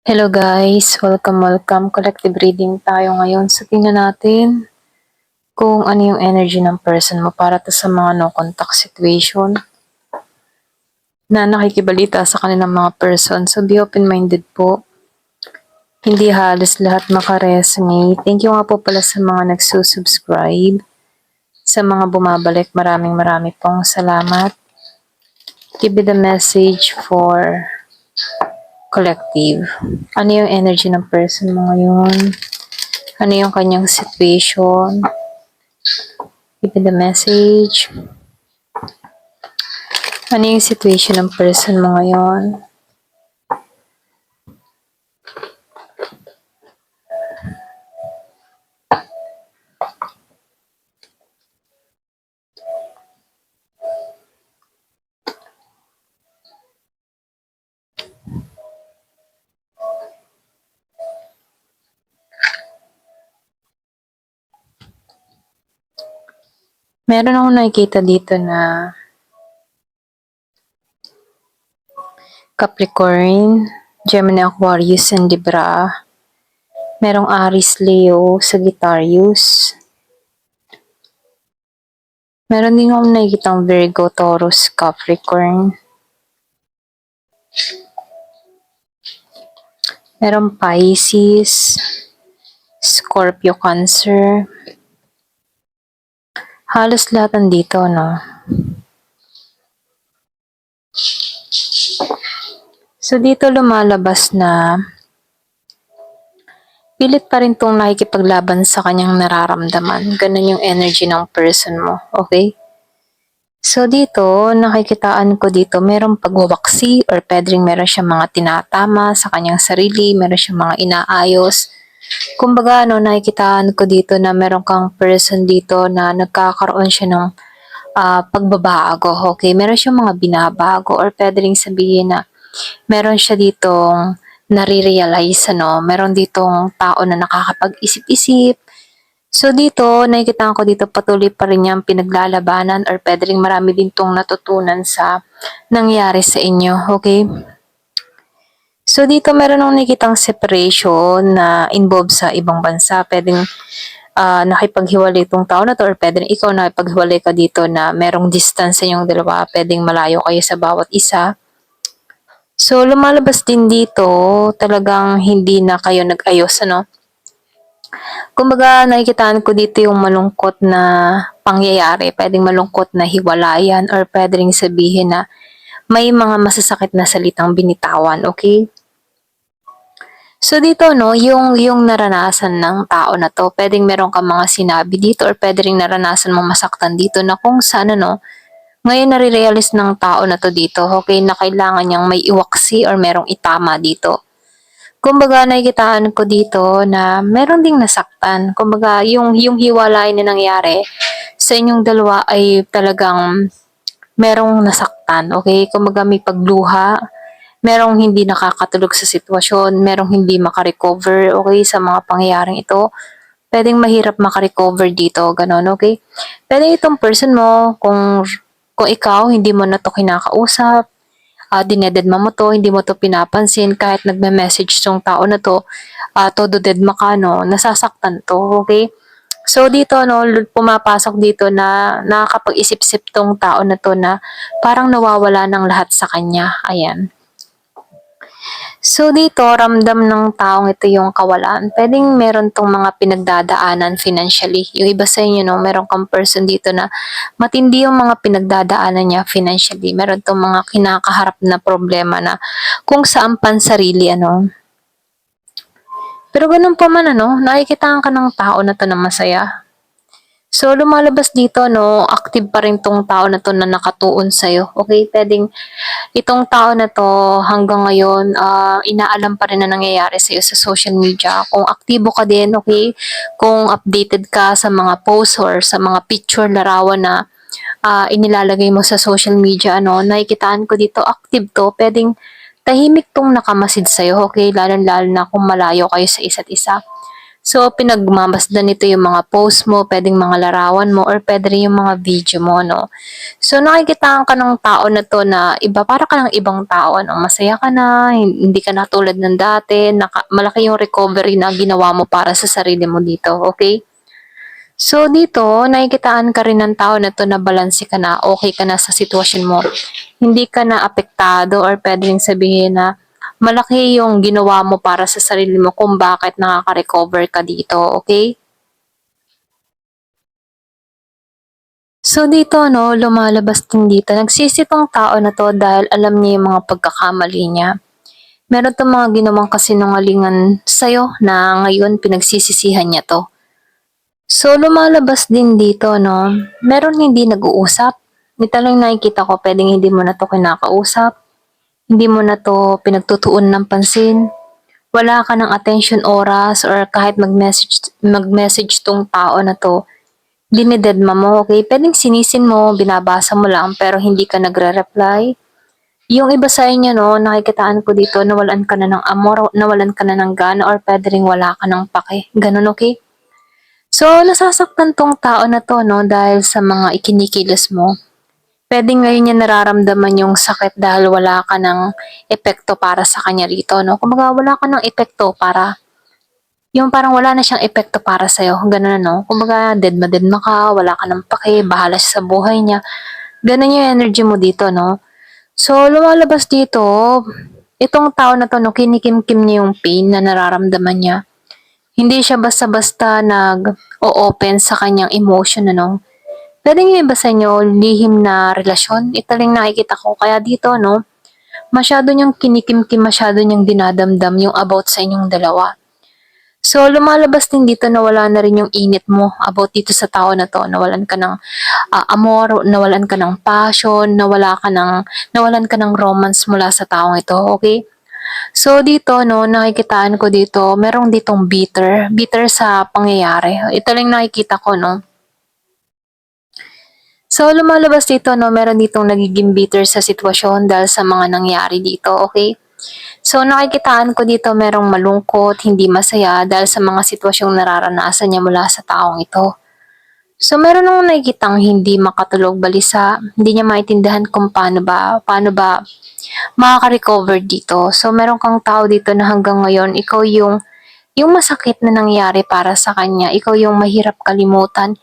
Hello guys, welcome. Collective reading tayo ngayon. So tingnan natin kung ano yung energy ng person mo para to sa mga no contact situation na nakikibalita sa kanilang mga person. So be open-minded po. Hindi halos lahat makaresonate. Thank you nga po pala sa mga nagsusubscribe. Sa mga bumabalik, maraming pong salamat. Give me the message for collective. Ano yung energy ng person mo ngayon? Ano yung kanyang situation? Give me the message. Ano yung situation ng person mo ngayon? Meron akong nakikita dito na Capricorn, Gemini, Aquarius, and Libra. Merong Aries, Leo, Sagittarius. Meron din akong nakikitang Virgo, Taurus, Capricorn. Merong Pisces, Scorpio, Cancer. Halos lahat nandito, no? So, dito lumalabas na pilit pa rin tong nakikipaglaban sa kanyang nararamdaman. Ganun yung energy ng person mo, okay? So, dito, nakikitaan ko dito, merong pagwawaksi or pwede rin meron siyang mga tinatama sa kanyang sarili, meron siyang mga inaayos. Kumbaga, nakikitaan ko dito na meron kang person dito na nagkakaroon siya ng pagbabago, okay? Meron siyang mga binabago or pwede rin sabihin na meron siya ditong nare-realize, meron ditong tao na nakakapag-isip-isip. So dito, nakikita ko dito patuloy pa rin niyang pinaglalabanan or pwede rin marami din tong natutunan sa nangyari sa inyo, okay? So dito meron akong nakikitang separation na involved sa ibang bansa. Pwedeng nakipaghiwalay itong tao na to or pwedeng ikaw nakipaghiwalay ka dito na merong distance sa inyong dalawa. Pwedeng malayo kayo sa bawat isa. So, lumalabas din dito, talagang hindi na kayo nag-ayos, Kumbaga, nakikitaan ko dito yung malungkot na pangyayari. Pwedeng malungkot na hiwalayan or pwede rin sabihin na may mga masasakit na salitang binitawan, okay? So dito, yung naranasan ng tao na to, pwedeng meron kang mga sinabi dito or pwede rin naranasan mong masaktan dito na kung saan, ngayon nare-realize ng tao na to dito, okay, na kailangan niyang may iwaksi or merong itama dito. Kumbaga, nakikitaan ko dito na meron ding nasaktan. Kumbaga, yung hiwalay na nangyari sa inyong dalawa ay talagang merong nasaktan, okay? Kumbaga, may pagluha, merong hindi nakakatulog sa sitwasyon, merong hindi makarecover, okay, sa mga pangyayaring ito. Pwedeng mahirap makarecover dito, ganun, okay? Pwede itong person mo, kung ikaw, hindi mo na to kinakausap, dinededma mo to, hindi mo to pinapansin, kahit nagme-message tong tao na to, todo dedma ka, nasasaktan to, okay? So dito, pumapasok dito na nakakapag-isip-isip tong tao na to na parang nawawala ng lahat sa kanya, ayan. So dito, ramdam ng taong ito yung kawalan. Pwedeng meron tong mga pinagdadaanan financially. Yung iba sa inyo, meron kang person dito na matindi yung mga pinagdadaanan niya financially. Meron tong mga kinakaharap na problema na kung saan pansarili, Pero ganun pa man, nakikitaan ka ng tao na to na masaya. So, lumalabas dito, active pa rin tong tao na to na nakatuon sa'yo. Okay, pwedeng itong tao na to hanggang ngayon, inaalam pa rin na nangyayari sa'yo sa social media. Kung aktibo ka din, okay, kung updated ka sa mga posts or sa mga picture, larawan na inilalagay mo sa social media, nakikitaan ko dito, active to, pwedeng tahimik tong nakamasid sa'yo, okay, lalo-lalo na kung malayo kayo sa isa't isa. So, pinagmamasdan nito yung mga post mo, pwedeng mga larawan mo, or pwede rin yung mga video mo, no? So, nakikitaan ka ng tao na to na iba, para ka ng ibang tao, no? Masaya ka na, hindi ka na tulad ng dati, malaki yung recovery na ginawa mo para sa sarili mo dito, okay? So, dito, nakikitaan ka rin ng tao na to na balanse ka na, okay ka na sa sitwasyon mo. Hindi ka na apektado or pwedeng sabihin na malaki yung ginawa mo para sa sarili mo kung bakit nakaka-recover ka dito, okay? So dito, no, lumalabas din dito, nagsisitong tao na to dahil alam niya yung mga pagkakamali niya. Meron tong mga ginawang kasinungalingan sa'yo na ngayon pinagsisisihan niya to. So lumalabas din dito, no, meron hindi nag-uusap. Ito lang nakikita ko, pwedeng hindi mo na to kinakausap, hindi mo na to pinagtutuon ng pansin, wala ka ng attention oras or kahit mag-message tong tao na to, dinededma mo, okay? Pwedeng sinisin mo, binabasa mo lang, pero hindi ka nagre-reply. Yung iba sa inyo, no, nakikitaan ko dito, nawalan ka na ng amor, nawalan ka na ng gana, or pwede rin wala ka ng pake. Ganun, okay? So, nasasaktan tong tao na to, no, dahil sa mga ikinikilos mo. Pwede ngayon niya nararamdaman yung sakit dahil wala ka ng epekto para sa kanya rito, no? Kumbaga, wala ka ng epekto para, yung parang wala na siyang epekto para sa'yo. Ganun, no? Kumbaga, dead ma ka, wala ka ng pake, bahala siya sa buhay niya. Ganun yung energy mo dito, no? So, lumalabas dito, itong tao na to, no, kinikimkim niya yung pain na nararamdaman niya. Hindi siya basta-basta nag-o-open sa kanyang emotion, ano. Pwede nga ba sa inyo, lihim na relasyon? Ito lang nakikita ko. Kaya dito, no, masyado niyang kinikimkim, masyado niyang dinadamdam yung about sa inyong dalawa. So, lumalabas din dito na wala na rin yung init mo about dito sa tao na to. Nawalan ka ng amor, nawalan ka ng passion, nawalan ka ng romance mula sa taong ito, okay? So, dito, no, nakikitaan ko dito, merong ditong bitter sa pangyayari. Ito lang nakikita ko, no. So, lumalabas dito, no, meron ditong nagiging bitter sa sitwasyon dahil sa mga nangyari dito, okay? So, nakikitaan ko dito merong malungkot, hindi masaya dahil sa mga sitwasyong nararanasan niya mula sa taong ito. So, meron akong nakikitang hindi makatulog balisa, hindi niya maintindihan kung paano ba makaka-recover dito. So, meron kang tao dito na hanggang ngayon, ikaw yung masakit na nangyari para sa kanya, ikaw yung mahirap kalimutan,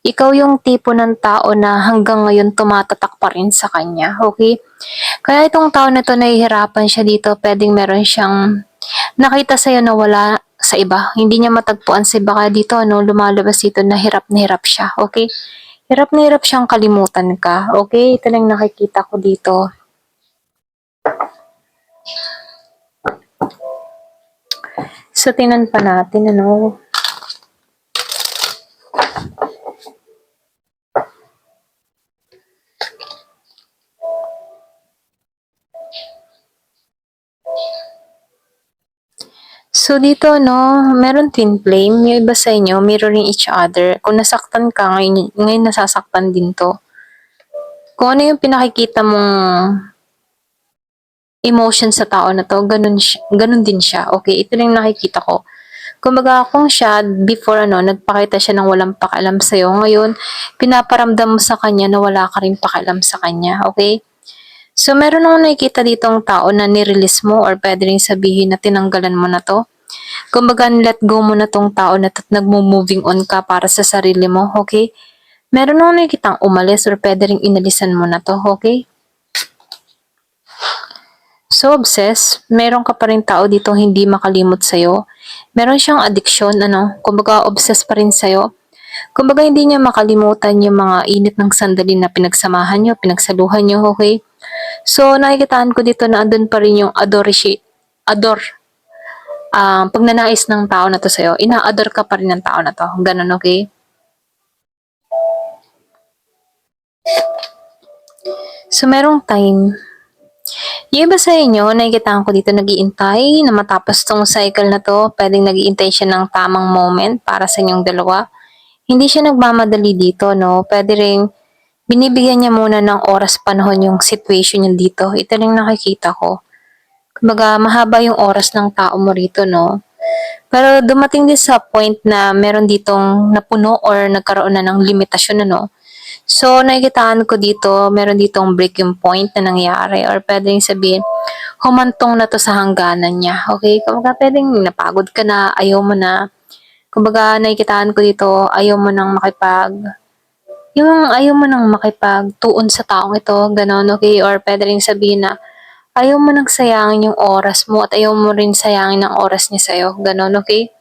ikaw yung tipo ng tao na hanggang ngayon tumatatak pa rin sa kanya, okay? Kaya itong tao na to nahihirapan siya dito, pwedeng meron siyang nakita sa'yo na wala sa iba. Hindi niya matagpuan sa iba, kaya dito, ano, lumalabas dito na hirap siya, okay? Hirap na hirap siyang kalimutan ka, okay? Ito lang nakikita ko dito. So, tingnan pa natin, ano. So, dito, no, meron twin flame. Yung iba sa inyo, mirroring each other. Kung nasaktan ka, ngayon nasasaktan din to. Kung ano yung pinakikita mong emotion sa tao na to, ganun din siya. Okay, ito lang nakikita ko. Kumbaga, kung siya, before nagpakita siya ng walang pakialam sa'yo, ngayon, pinaparamdam mo sa kanya na wala ka rin pakialam sa kanya, okay? So, meron akong nakikita ditong tao na nirelease mo or pwede rin sabihin na tinanggalan mo na to. Kumbaga, let go mo na tong tao na at nagmo-moving on ka para sa sarili mo, okay? Meron akong nakikitang umalis or pwede rin inalisan mo na to, okay? So obsessed, meron ka pa rin tao dito hindi makalimot sa'yo. Meron siyang addiction, kumbaga obsessed pa rin sa'yo. Kumbaga hindi niya makalimutan yung mga init ng sandali na pinagsamahan niyo, pinagsaluhan niyo, okay? So nakikitaan ko dito na andun pa rin yung pagnanais ng tao na to sa'yo. Ina-adore ka pa rin ng tao na to. Ganun, okay? So merong time yung iba sa inyo, nakikita ko dito nag-iintay na matapos tong cycle na to, pwedeng nag-iintay siya ng tamang moment para sa inyong dalawa. Hindi siya nagmamadali dito, no? Pwede rin binibigyan niya muna ng oras panahon yung situation niya dito. Ito lang nakikita ko. Kumbaga, mahaba yung oras ng tao mo rito, no? Pero dumating din sa point na meron ditong napuno or nagkaroon na ng limitasyon, ano. So, nakikitaan ko dito, meron ditong breaking point na nangyari or pwedeng sabihin, humantong na to sa hangganan niya. Okay? Kumbaga, pwedeng napagod ka na, ayaw mo na. Kumbaga, nakikitaan ko dito, ayaw mo nang yung ayaw mo nang makipagtuon sa taong ito, ganon, okay? Or pwede rin sabihin na, ayaw mo nang sayangin yung oras mo at ayaw mo rin sayangin ang oras niya sa'yo, ganon, okay?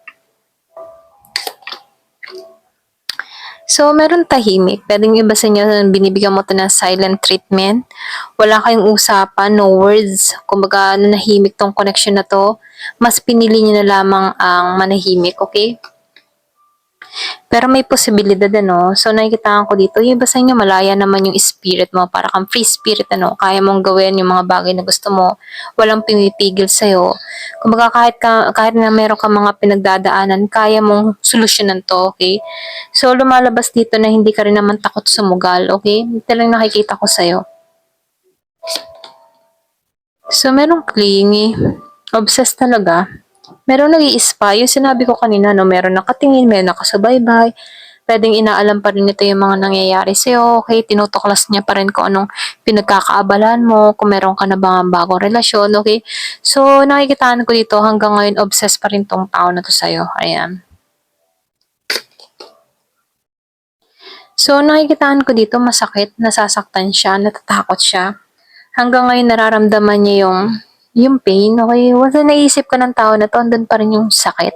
So, meron tahimik. Pwedeng iba sa inyo, binibigyan mo to ng silent treatment. Wala kayong usapan, no words. Kumbaga, nanahimik tong connection na to. Mas pinili niyo na lamang ang manahimik, okay? Pero may posibilidad, ano. So, nakikita ko dito, yung iba sa inyo, malaya naman yung spirit mo. Para kang free spirit, ano. Kaya mong gawin yung mga bagay na gusto mo. Walang pumipigil sa'yo. Kumbaga, kahit na meron ka mga pinagdadaanan, kaya mong solusyonan to, okay? So, lumalabas dito na hindi ka rin naman takot sumugal, okay? Ito lang nakikita ko sa'yo. So, merong clingy. Obsessed talaga. Meron nag-i-spy. Yung sinabi ko kanina, no, meron nakatingin, meron nakasubaybay. Pwedeng inaalam pa rin nito yung mga nangyayari sa'yo. Okay, tinutuklas niya pa rin kung anong pinagkakaabalan mo, kung meron ka na ba bagong relasyon, okay? So, nakikitaan ko dito, hanggang ngayon, obsessed pa rin tong tao na to sa'yo. Ayan. So, nakikitaan ko dito, masakit, nasasaktan siya, natatakot siya. Hanggang ngayon, nararamdaman niya yung pain, okay? Once na naisip ka ng tao na to, andun pa rin yung sakit.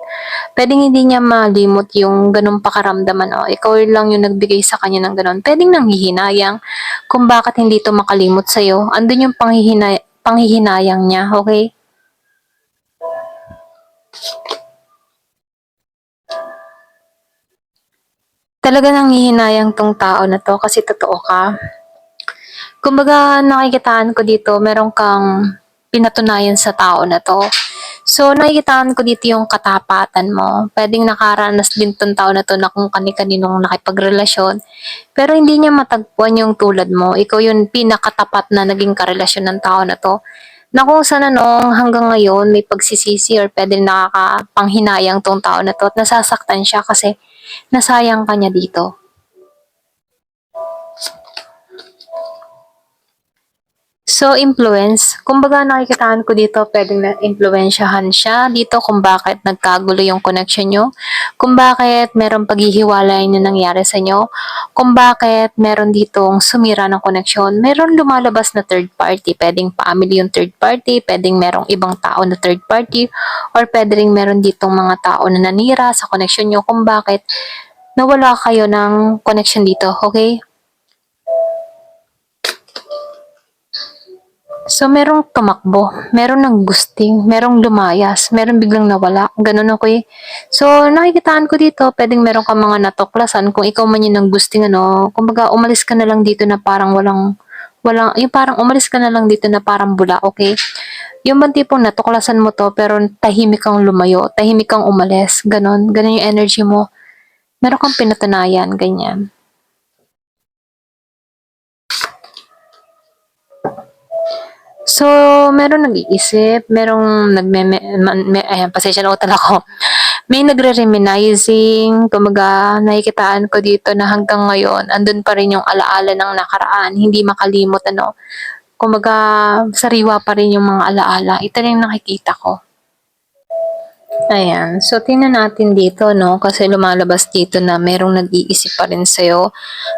Pwedeng hindi niya malimot yung ganung pakaramdaman, o ikaw lang yung nagbigay sa kanya ng ganun. Pwedeng nanghihinayang kung bakit hindi to makalimot sa'yo. Andun yung panghihinayang niya, okay? Talaga nanghihinayang tong tao na to kasi totoo ka. Kumbaga, nakikitaan ko dito, meron kang pinatunayan sa tao na to. So, nakikitaan ko dito yung katapatan mo. Pwedeng nakaranas din tong tao na to na kung kani-kaninong nakipagrelasyon. Pero hindi niya matagpuan yung tulad mo. Ikaw yung pinakatapat na naging karelasyon ng tao na to. Na kung saan ano, hanggang ngayon may pagsisisi or pwede nakakapanghinayang tong tao na to at nasasaktan siya kasi nasayang ka niya dito. So, influence. Kumbaga, nakikitaan ko dito, pwedeng na-influensyahan siya dito kung bakit nagkagulo yung connection nyo, kung bakit meron paghihiwalay na nangyari sa inyo, kung bakit meron ditong sumira ng connection. Meron lumalabas na third party. Pwedeng family yung third party, pwedeng merong ibang tao na third party, or pwede rin meron ditong mga tao na nanira sa connection nyo kung bakit nawala kayo ng connection dito, okay? So, merong tumakbo, merong nag-ghosting, merong lumayas, merong biglang nawala. Ganun ako eh. So, nakikitaan ko dito, pwedeng meron ka mga natuklasan. Kung ikaw man yung nag-ghosting, ano, kumbaga, umalis ka na lang dito na parang yung parang umalis ka na lang dito na parang bula, okay? Yung bang tipong natuklasan mo to, pero tahimik kang lumayo, tahimik kang umalis, ganun. Ganun yung energy mo. Meron kang pinatunayan, ganyan. So, meron nag-iisip, merong ayan, pasensya na utal ako. May nagre-reminiscing, kumbaga nakikitaan ko dito na hanggang ngayon, andun pa rin yung alaala ng nakaraan, hindi makalimot, ano. Kumbaga, sariwa pa rin yung mga alaala. Ito rin yung nakikita ko. Ayan. So, tingnan natin dito, no? Kasi lumalabas dito na merong nag-iisip pa rin sa'yo.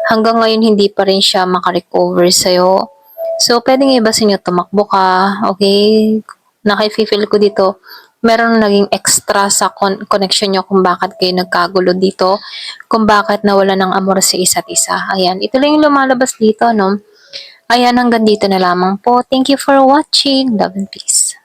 Hanggang ngayon, hindi pa rin siya makarecover sa'yo. So, pwedeng iba sa inyo, tumakbo ka, okay? Nakifeel ko dito, meron naging extra sa connection nyo kung bakit kayo nagkagulo dito, kung bakit nawala ng amor sa isa't isa. Ayan, ito lang yung lumalabas dito, no? Ayan, hanggang dito na lamang po. Thank you for watching. Love and peace.